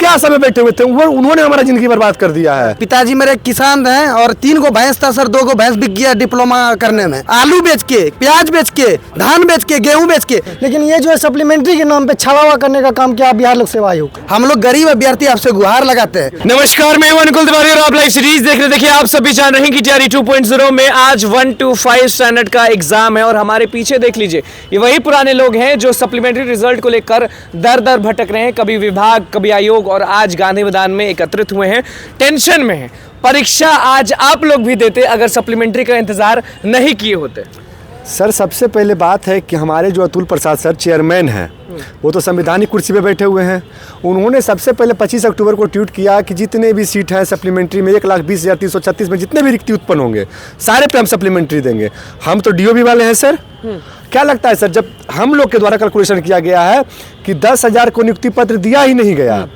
क्या आशा में बैठे हुए थे, वो उन्होंने हमारा जिंदगी बर्बाद कर दिया है। पिताजी मेरे किसान हैं और 3 गो भैंस था सर, 2 गो भैंस बिक गया डिप्लोमा करने में, आलू बेच के, प्याज बेच के, धान बेच के, गेहूं बेच के। लेकिन ये जो है सप्लीमेंट्री के नाम पे छावा करने का काम किया बिहार लोक सेवा आयोग। हम लोग गरीब अभ्यर्थी आपसे गुहार लगाते हैं। नमस्कार, मैं अनुकुल तिवारी और आप लाइव सीरीज देख रहे। देखिए, आप सभी जान रहे हैं कि टीआरई 2.0 में आज 1 to 5 स्टैंडर्ड का एग्जाम है और हमारे पीछे देख लीजिए, ये वही पुराने लोग हैं जो सप्लीमेंट्री रिजल्ट को लेकर दर दर भटक रहे हैं, कभी विभाग, कभी आयोग, और आज गांधी मैदान में एकत्रित हुए हैं, टेंशन में हैं। परीक्षा आज आप लोग भी देते अगर सप्लीमेंट्री का इंतजार नहीं किए होते। सर, सबसे पहले बात है कि हमारे जो अतुल प्रसाद सर चेयरमैन हैं, वो तो संवैधानिक कुर्सी पे बैठे हुए हैं। उन्होंने सबसे पहले 25 अक्टूबर को ट्वीट किया कि जितने भी सीट हैं सप्लीमेंट्री में 1,20,336 में जितने भी रिक्ति उत्पन्न होंगे सारे पे हम सप्लीमेंट्री देंगे। हम तो डीओबी वाले हैं सर। क्या लगता है सर, जब हम लोग के द्वारा कैलकुलेशन किया गया है कि 10,000 को नियुक्ति पत्र दिया ही नहीं गया,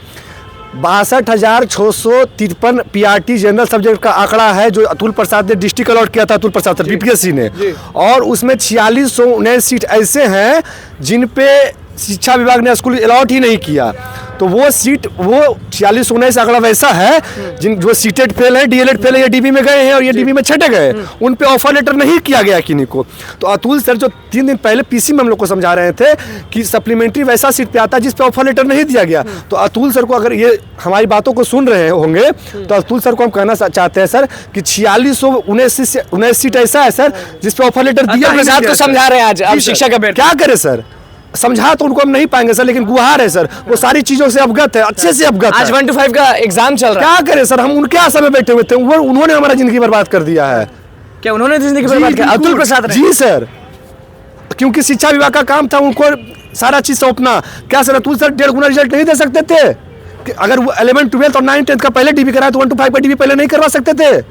62,653 पीआरटी जनरल सब्जेक्ट का आंकड़ा है जो अतुल प्रसाद ने डिस्ट्रिक्ट अलॉट किया था, अतुल प्रसाद सर बीपीएससी ने, और उसमें 4619 सीट ऐसे हैं जिन पे शिक्षा विभाग ने स्कूल अलॉट ही नहीं किया। तो वो सीट, वो 4619 आंकड़ा वैसा है जिन जो सीटेड फेल है, डीएलएड फेल है, ये डीबी में गए हैं और ये डीबी में छटे गए, उन पे ऑफर लेटर नहीं किया गया किन्हीं को। तो अतुल सर जो 3 दिन पहले पीसी में हम लोग को समझा रहे थे कि सप्लीमेंट्री वैसा सीट पे आता है जिस पे ऑफर लेटर नहीं दिया गया। तो अतुल सर को अगर ये हमारी बातों को सुन रहे होंगे तो अतुल सर को हम कहना चाहते हैं सर कि 4619 सीट ऐसा है सर जिस पे ऑफर लेटर दिया प्रसाद को समझा रहे हैं आज आप शिक्षा का क्या करे सर। समझा तो उनको हम नहीं पाएंगे सर, लेकिन गुहार है सर, वो सारी चीजों से अवगत है, अच्छे से अवगत है। आज 1 to 5 का एग्जाम चल रहा है, क्या करें सर, हम उनके आशा में बैठे हुए थे, वो उन्होंने हमारा जिंदगी बर्बाद कर दिया है। क्या उन्होंने जिंदगी बर्बाद किया? अतुल प्रसाद ने? जी सर, क्योंकि शिक्षा विभाग का काम था उनको सारा चीज सौंपना। क्या सर अतुल सर 1.5 गुना रिजल्ट नहीं दे सकते थे? अगर वो 11, 12 और 9, 10 का पहले डीबी कराया तो 1 to 5 का डीबी पहले नहीं करवा सकते थे?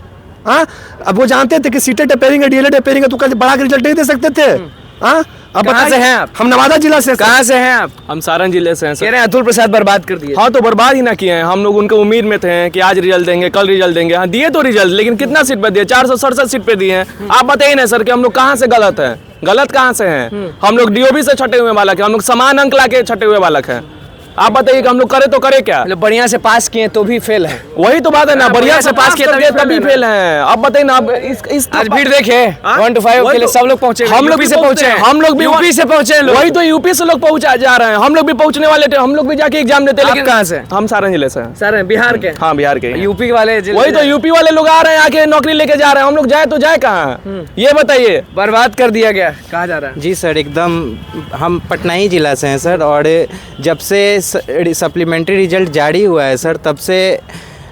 हाँ, अब वो जानते थे कि सीटेड अपेयरिंग है, डीएलएड अपेयरिंग है, तो बढ़ा के रिजल्ट नहीं दे सकते थे? हाँ, अब कहाँ से हैं आप? हम नवादा जिला से। कहाँ से हैं आप? हम सारण जिले से हैं सर। कह रहे हैं अतुल प्रसाद बर्बाद कर दिए। हाँ, तो बर्बाद ही ना किए हैं, हम लोग उनके उम्मीद में थे कि आज रिजल्ट देंगे, कल रिजल्ट देंगे। हाँ, दिए तो रिजल्ट, लेकिन कितना सीट पे दिए? 467 सीट पे दिए हैं। आप बताइए ना सर कि हम लोग कहाँ से गलत है, गलत कहाँ से हैं? हम लोग डीओबी से छटे हुए बालक हैं, हम लोग समान अंक ला के छटे हुए बालक हैं। आप बताइए कि हम लोग करे तो करे क्या? बढ़िया से पास किए तो भी फेल है। वही तो बात है ना, बढ़िया से पास किए तभी फेल हैं। अब बताइए ना, अब इस आज भीड़ देखे 1 to 5 के लिए सब लोग पहुंचे, हम लोग भी से पहुंचे हैं, हम लोग भी यूपी से पहुंचे लोग। वही तो यूपी से लोग पहुंचा जा रहे हैं, हम लोग भी पहुंचने वाले थे, हम लोग भी जाके एग्जाम देते। लेकिन कहाँ से? हम सारण जिले से हैं। सर बिहार के? हाँ, बिहार के। यूपी वाले वही तो यूपी वाले लोग आ रहे हैं, आके नौकरी लेके जा रहे हैं, हम लोग जाए तो जाए कहाँ? ये बताइए। बर्बाद कर दिया गया, कहा जा रहा है। जी सर, एकदम। हम पटना ही जिला से हैं सर, और जब से सप्लीमेंट्री रिजल्ट जारी हुआ है सर, तब से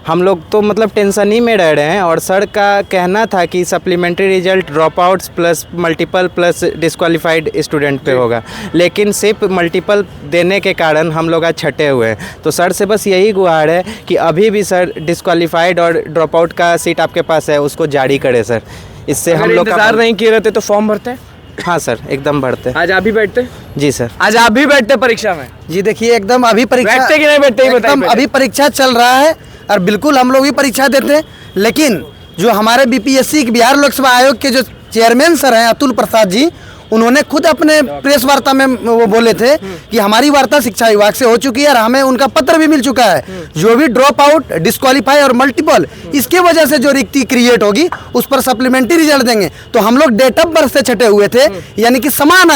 हम लोग तो मतलब टेंशन ही में रह रहे हैं। और सर का कहना था कि supplementary result drop outs plus multiple plus disqualified student पे होगा, लेकिन सिर्फ मल्टीपल देने के कारण हम लोग आज छटे हुए हैं। तो सर से बस यही गुहार है कि अभी भी सर डिस्क्वालीफाइड और ड्रॉप आउट का सीट आपके पास है, उसको जारी करें सर। इससे हम लोग इंतजार नहीं किए रहते तो फॉर्म भरते? हाँ सर, एकदम भरते। आज आप भी बैठते? जी सर। आज आप भी बैठते परीक्षा में? जी देखिए, एकदम अभी परीक्षा बैठते कि नहीं बैठते ही बताइए। एकदम अभी परीक्षा चल रहा है और बिल्कुल हम लोग भी परीक्षा देते हैं, लेकिन जो हमारे बीपीएससी बिहार लोक सेवा आयोग के जो चेयरमैन सर हैं अतुल प्रसाद जी, उन्होंने खुद अपने प्रेस वार्ता में वो बोले थे कि हमारी वार्ता शिक्षा विभाग से हो चुकी है और हमें उनका पत्र भी मिल चुका है। जो भी ड्रॉप आउट, डिस्क्वालीफाई और मल्टीपल, इसके वजह से जो रिक्ति क्रिएट होगी उस पर सप्लीमेंट्री रिजल्ट देंगे। तो हम लोग डेट ऑफ बर्थ से छटे हुए थे, यानी कि समान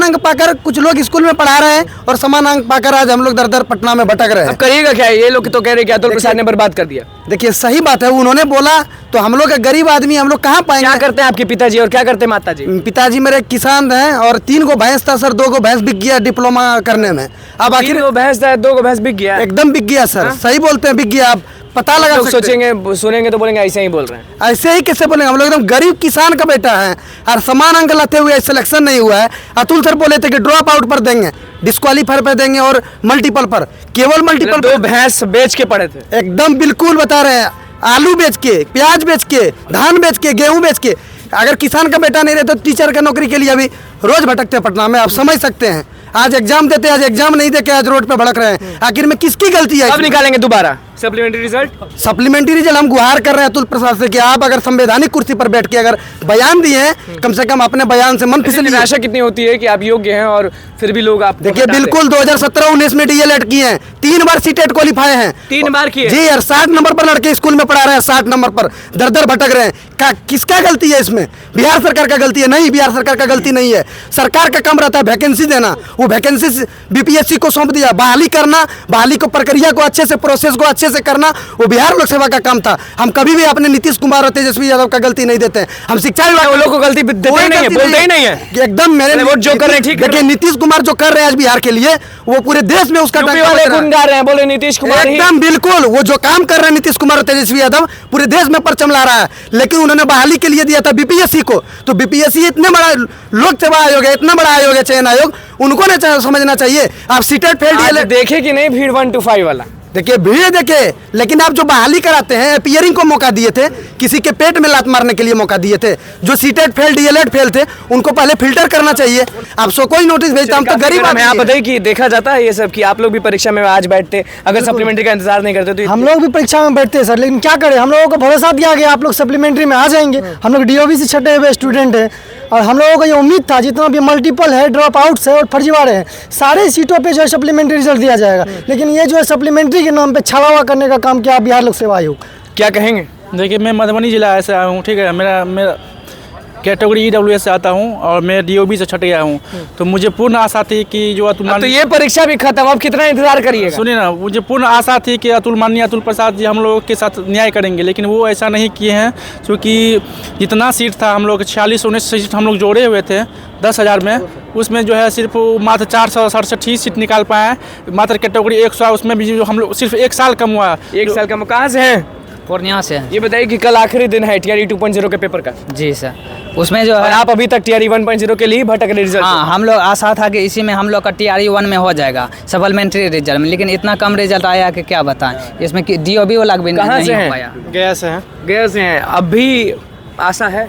अंक पाकर कुछ लोग स्कूल में पढ़ा रहे हैं और समान अंक पाकर आज हम लोग दर दर पटना में भटक रहे हैं। अब करिएगा क्या? ये लोग तो कह रहे हैं कि अतुल प्रसाद ने बर्बाद कर दिया। देखिए, सही बात है, उन्होंने बोला तो हम लोग गरीब आदमी हम लोग कहाँ पाएंगे। क्या करते हैं आपके पिताजी और क्या करते हैं माताजी? पिताजी मेरे किसान हैं और 3 गो भैंस था सर, 2 गो भैंस बिक गया डिप्लोमा करने में। अब आखिर 3 गो भैंस था, 2 गो भैंस बिक गया? एकदम बिक गया सर। सही बोलते हैं, बिक गया। आप पता लगा लोग सोचेंगे, सुनेंगे तो बोलेंगे ऐसे ही बोल रहे हैं। ऐसे ही कैसे बोलेंगे? हम लोग एकदम गरीब किसान का बेटा है और समान अंक लाते हुए सिलेक्शन नहीं हुआ है। अतुल सर बोले थे कि ड्रॉप आउट पर देंगे, डिस्क्वालीफाई पर देंगे और मल्टीपल पर, केवल मल्टीपल। 2 भैंस बेच के पड़े थे? एकदम बिल्कुल बता रहे हैं, आलू बेच के, प्याज बेच के, धान बेच के, गेहूं बेच के। अगर किसान का बेटा नहीं रहे तो टीचर का नौकरी के लिए अभी रोज भटकते पटना में, आप समझ सकते हैं। आज एग्जाम देते, आज एग्जाम नहीं देके आज रोड पे भड़क रहे हैं। आखिर में किसकी गलती है? अब निकालेंगे दोबारा? Supplementary result? सप्लीमेंट्री रिजल्ट हम गुहार कर रहे हैं अतुल प्रसाद से कि आप अगर संवैधानिक कुर्सी पर बैठ के अगर बयान दिए हैं, कम से कम अपने बयान से मन फिसल। निराशा कितनी होती है कि आप योग्य हैं और फिर भी लोग आप देखिए बिल्कुल 2017-19 में डीएलएड किए हैं, 3 बार सीटेट क्वालिफाई हैं, 3 बार किए जी यार। 60 नंबर पर लड़के स्कूल में पढ़ा रहे हैं, 60 नंबर पर दर दर भटक रहे हैं। किसका गलती है इसमें? बिहार सरकार का गलती है? नहीं, बिहार सरकार का गलती नहीं है। सरकार का काम रहता है वैकेंसी देना, वो वैकेंसी बीपीएससी को सौंप दिया। बहाली करना, बहाली को प्रक्रिया को अच्छे से, प्रोसेस को अच्छे से करना, वो बिहार लोक सेवा का काम था। हम कभी भी अपने नीतीश कुमार और तेजस्वी यादव का गलती नहीं देते हैं। हम शिक्षा विभाग वो लोग को गलती देते ही नहीं है, बोलते ही नहीं है एकदम। मेरे वोट जो कर रहे हैं ठीक है। देखिए नीतीश कुमार जो कर रहे हैं आज बिहार के लिए, वो पूरे देश में उसका यूपी वाले गुनगा रहे हैं, बोले नीतीश कुमार ही। एकदम बिल्कुल, वो जो काम कर रहे हैं नीतीश कुमार और तेजस्वी यादव पूरे देश में परचम ला रहा है। लेकिन उन्होंने बहाली के लिए दिया था बीपीएससी को, तो बीपीएससी इतने बड़ा लोक सेवा आयोग है, इतना बड़ा आयोग है, चयन आयोग, उनको नहीं समझना चाहिए। आप सीटेट फेल डीएलएड देखे कि नहीं भीड़ 1 to 5 वाला? देखिए भीड़ देखे, लेकिन आप जो बहाली कराते हैं, अपीयरिंग को मौका दिए थे, किसी के पेट में लात मारने के लिए मौका दिए थे। जो सीटेट फेल डीएलएड फेल थे, उनको पहले फिल्टर करना चाहिए। आप सो कोई नोटिस भेजता, हम तो गरीब आदमी। आप बताइए कि देखा जाता है ये सब कि आप लोग भी परीक्षा में आज बैठते, अगर सप्लीमेंट्री का इंतजार नहीं करते तो? हम लोग भी परीक्षा में बैठते हैं सर, लेकिन क्या करें, हम लोगों को भरोसा दिया गया आप लोग सप्लीमेंट्री में आ जाएंगे। हम लोग डीओबी से छटे हुए स्टूडेंट हैं और हम लोगों को ये उम्मीद था जितना भी मल्टीपल है, ड्रॉप आउट्स है और फर्जीवाड़े हैं, सारे सीटों पे जो है सप्लीमेंट्री रिजल्ट दिया जाएगा। लेकिन ये जो है सप्लीमेंट्री के नाम पे छलावा करने का काम किया बिहार लोक सेवा आयोग। क्या कहेंगे? देखिए मैं मधुबनी जिला से आया हूँ, ठीक है। मेरा कैटेगरी ईडब्ल्यूएस से आता हूँ और मैं डीओबी से छट गया हूँ। तो मुझे पूर्ण आशा थी कि जो तो ये परीक्षा भी खत्म, अब कितना इंतजार करिएगा? सुनिए ना, मुझे पूर्ण आशा थी कि अतुल प्रसाद जी हम लोगों के साथ न्याय करेंगे, लेकिन वो ऐसा नहीं किए हैं। क्योंकि जितना सीट था, हम लोग 46-19 सीट हम लोग जोड़े हुए थे 10,000 में, उसमें जो है सिर्फ मात्र 467 ही सीट निकाल पाए हैं। मात्र कैटेगरी 100, उसमें भी जो हम लोग सिर्फ 1 साल कम हुआ। 1 साल कम? कहाँ से हैं? पूर्णिया से। ये बताइए कि कल आखिरी दिन है टीआरई 2.0 के पेपर का। जी सर, उसमें जो और है आप अभी तक टीआरई 1.0 के लिए भटक रहे रिजल्ट? हाँ, हम लोग आशा था कि इसी में हम लोग का टीआरई 1 में हो जाएगा सप्लीमेंट्री रिजल्ट में, लेकिन इतना कम रिजल्ट आया कि क्या बताएं। इसमें डीओबी वाला भी नहीं हो पाया। गया से हैं। गया से हैं। अभी आशा है?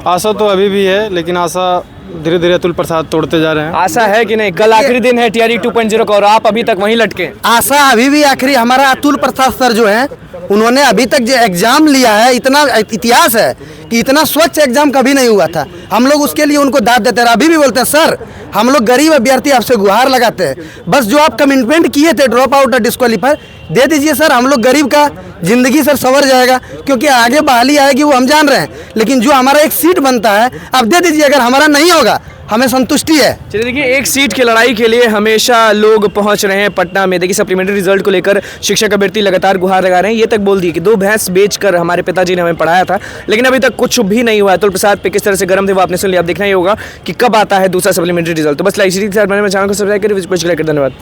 आशा तो अभी भी है, लेकिन आशा धीरे धीरे अतुल प्रसाद तोड़ते जा रहे हैं। आशा है कि नहीं? कल आखिरी दिन है टीआरई 2.0 का और आप अभी तक वहीं लटके। आशा अभी भी आखिरी। हमारा अतुल प्रसाद सर जो है, उन्होंने अभी तक जो एग्जाम लिया है, इतना इतिहास है कि इतना स्वच्छ एग्जाम कभी नहीं हुआ था। हम लोग उसके लिए उनको दाद देते हैं। अभी भी बोलते हैं सर, हम लोग गरीब अभ्यर्थी आपसे गुहार लगाते हैं, बस जो आप कमिटमेंट किए थे ड्रॉप आउट और डिस्क्वालीफाई दे दीजिए सर। हम लोग गरीब का जिंदगी सर संवर जाएगा, क्योंकि आगे बहाली आएगी वो हम जान रहे हैं, लेकिन जो हमारा एक सीट बनता है आप दे दीजिए। अगर हमारा नहीं होगा, हमें संतुष्टि है। चलिए देखिए, एक सीट की लड़ाई के लिए हमेशा लोग पहुंच रहे हैं पटना में। देखिए सप्लीमेंट्री रिजल्ट को लेकर शिक्षक अभ्यर्थी लगातार गुहार लगा रहे हैं। ये तक बोल दी कि 2 भैंस बेचकर हमारे पिताजी ने हमें पढ़ाया था, लेकिन अभी तक कुछ भी नहीं हुआ। अतुल प्रसाद पे किस तरह से गर्म थे वो आपने सुन लिया। अब देखना ही होगा कि कब आता है दूसरा सप्लीमेंट्री रिजल्ट। तो बस लाइक चैनल को सब्सक्राइब करिए। धन्यवाद।